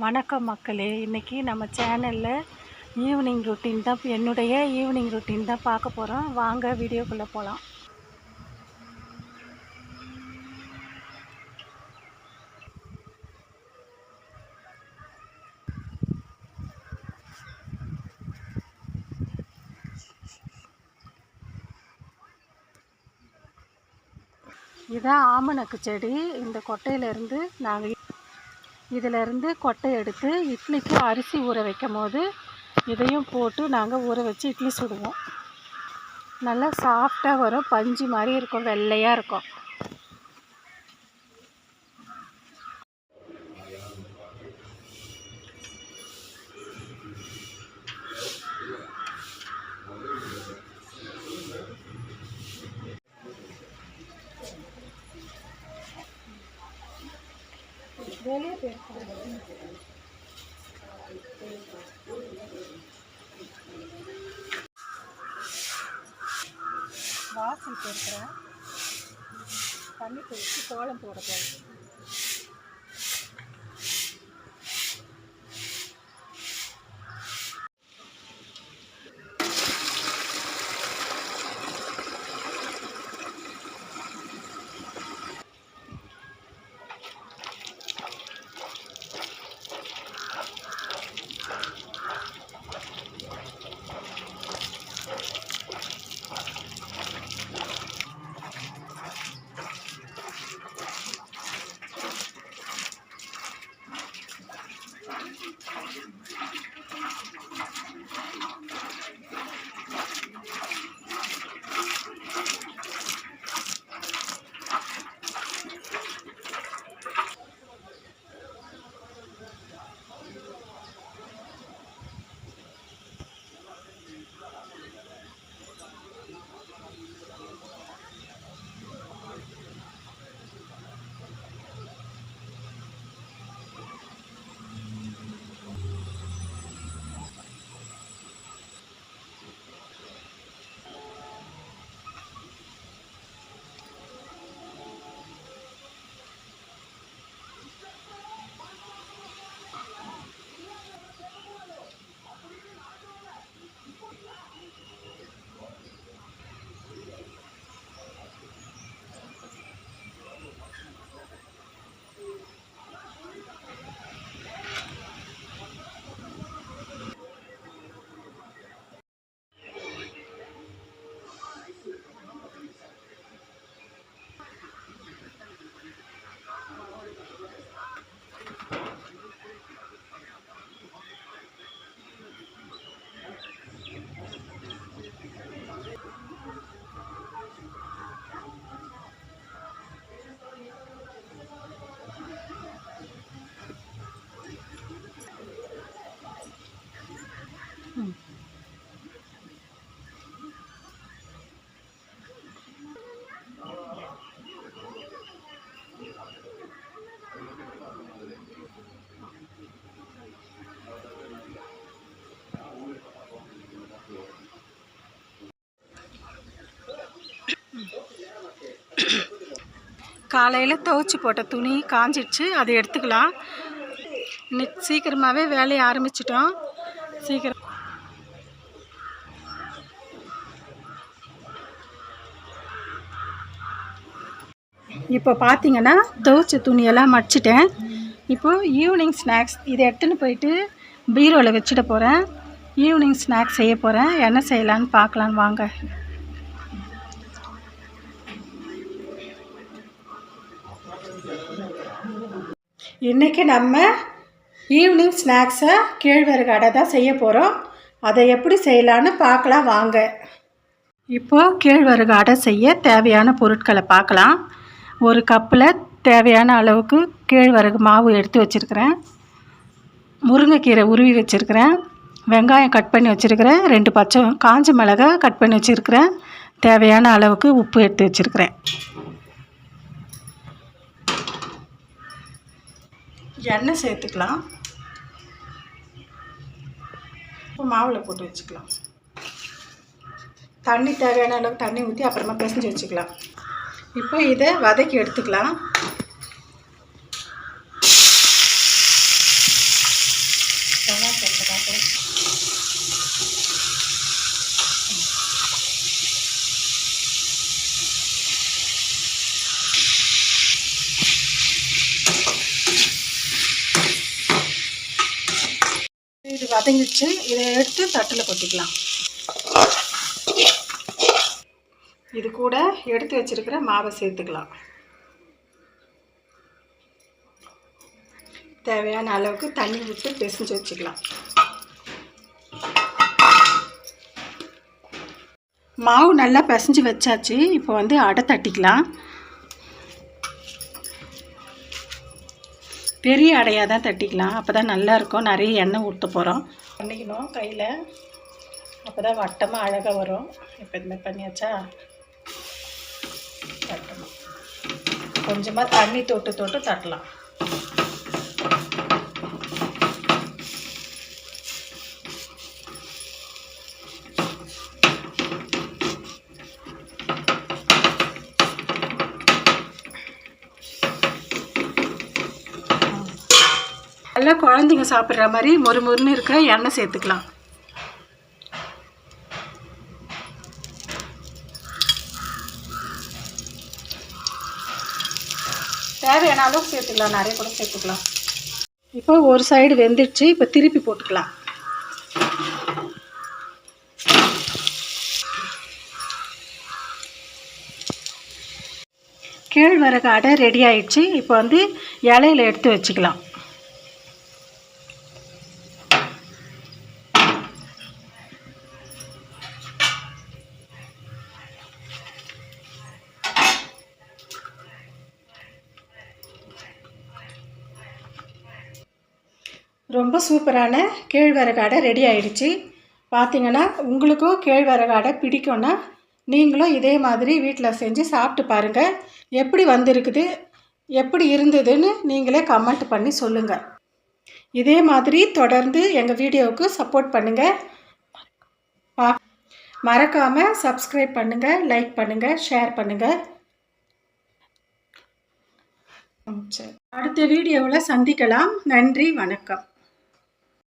வணக்கம் மக்களே. இன்றைக்கி நம்ம சேனலில் ஈவினிங் ரொட்டீன் தான், என்னுடைய ஈவினிங் ரொட்டீன் தான் பார்க்க போகிறோம். வாங்க வீடியோக்குள்ளே போகலாம். இதான் ஆமணக்கு செடி. இந்த கொட்டையிலேருந்து நாங்கள் இதிலேருந்து கொட்டை எடுத்து இட்லிக்கு அரிசி ஊற வைக்கும் போது இதையும் போட்டு நாங்கள் ஊற வச்சு இட்லி சுடுவோம். நல்லா சாஃப்டாக வரும், பஞ்சு மாதிரி இருக்கும், வெள்ளையாக இருக்கும். வெளியே போயிருக்கோம். வாசல் போயிருக்கிறேன். தண்ணி தெளித்து கோலம் போட போகிறேன். காலையில் துவைச்சி போட்ட துணி காஞ்சிடுச்சு, அதை எடுத்துக்கலாம். இன்னைக்கு சீக்கிரமாகவே வேலையை ஆரம்பிச்சிட்டோம். சீக்கிரம் இப்போ பார்த்தீங்கன்னா துவைச்ச துணியெல்லாம் மடிச்சிட்டேன். இப்போது ஈவினிங் ஸ்நாக்ஸ் இதை எடுத்துன்னு போயிட்டு பீரோவில் வச்சுட போகிறேன். ஈவினிங் ஸ்நாக்ஸ் செய்ய போகிறேன். என்ன செய்யலான்னு பார்க்கலான்னு வாங்க. இன்றைக்கி நம்ம ஈவினிங் ஸ்நாக்ஸை கேழ்வரகு அடை தான் செய்ய போகிறோம். அதை எப்படி செய்யலான்னு பார்க்கலாம் வாங்க. இப்போது கேழ்வரகு அடை செய்ய தேவையான பொருட்களை பார்க்கலாம். ஒரு கப்பில் தேவையான அளவுக்கு கேழ்வரகு மாவு எடுத்து வச்சுருக்கிறேன். முருங்கைக்கீரை உருவி வச்சுருக்கிறேன். வெங்காயம் கட் பண்ணி வச்சுருக்கிறேன். 2 பச்சை காஞ்ச மிளகாய் கட் பண்ணி வச்சுருக்கிறேன். தேவையான அளவுக்கு உப்பு எடுத்து வச்சுருக்கிறேன். எண்ணெய் சேர்த்துக்கலாம். இப்போ மாவில் போட்டு வச்சுக்கலாம். தண்ணி தேவையான அளவுக்கு தண்ணி ஊற்றி அப்புறமா பிசைஞ்சு வச்சுக்கலாம். இப்போ இதை வதக்கி எடுத்துக்கலாம். வெங்காயம் சேர்த்துக்கலாம். இது வதங்கிச்சு. இதை எடுத்து தட்டில் கொட்டிக்கலாம். இது கூட எடுத்து வச்சிருக்கிற மாவை சேர்த்துக்கலாம். தேவையான அளவுக்கு தண்ணி விட்டு பிசைஞ்சு வச்சுக்கலாம். மாவு நல்லா பிசைஞ்சு வச்சாச்சு. இப்போ வந்து அடை தட்டிக்கலாம். பெரிய அடையாக தான் தட்டிக்கலாம். அப்போ தான் நல்லாயிருக்கும். நிறைய எண்ணெய் ஊற்ற போகிறோம். பண்ணிக்கணும் கையில். அப்போ தான் வட்டமாக அழகாக வரும். இப்போ இந்த மாதிரி பண்ணியாச்சா, தட்டணும். கொஞ்சமாக தண்ணி தொட்டு தட்டலாம். நல்லா குழந்தைங்க சாப்பிட்ற மாதிரி மொறுமொறுன்னு இருக்கிற எண்ணெய் சேர்த்துக்கலாம். தேவையான அளவுக்கு சேர்த்துக்கலாம். நிறைய கூட சேர்த்துக்கலாம். இப்போ ஒரு சைடு வெந்துடுச்சு. இப்போ திருப்பி போட்டுக்கலாம். கேழ்வரகு அடை ரெடி ஆயிடுச்சு. இப்போ வந்து இலையில எடுத்து வச்சுக்கலாம். ரொம்ப சூப்பரான கேழ்வரகு அடை ரெடி ஆயிடுச்சு. பார்த்தீங்கன்னா உங்களுக்கும் கேழ்வரகு அடை பிடிக்கும்னா நீங்களும் இதே மாதிரி வீட்டில் செஞ்சு சாப்பிட்டு பாருங்கள். எப்படி வந்திருக்குது, எப்படி இருந்ததுன்னு நீங்களே கமெண்ட் பண்ணி சொல்லுங்கள். இதே மாதிரி தொடர்ந்து எங்கள் வீடியோவுக்கு சப்போர்ட் பண்ணுங்கள். மறக்காமல் சப்ஸ்கிரைப் பண்ணுங்கள், லைக் பண்ணுங்கள், ஷேர் பண்ணுங்கள். சரி, அடுத்த வீடியோவில் சந்திக்கலாம். நன்றி, வணக்கம்.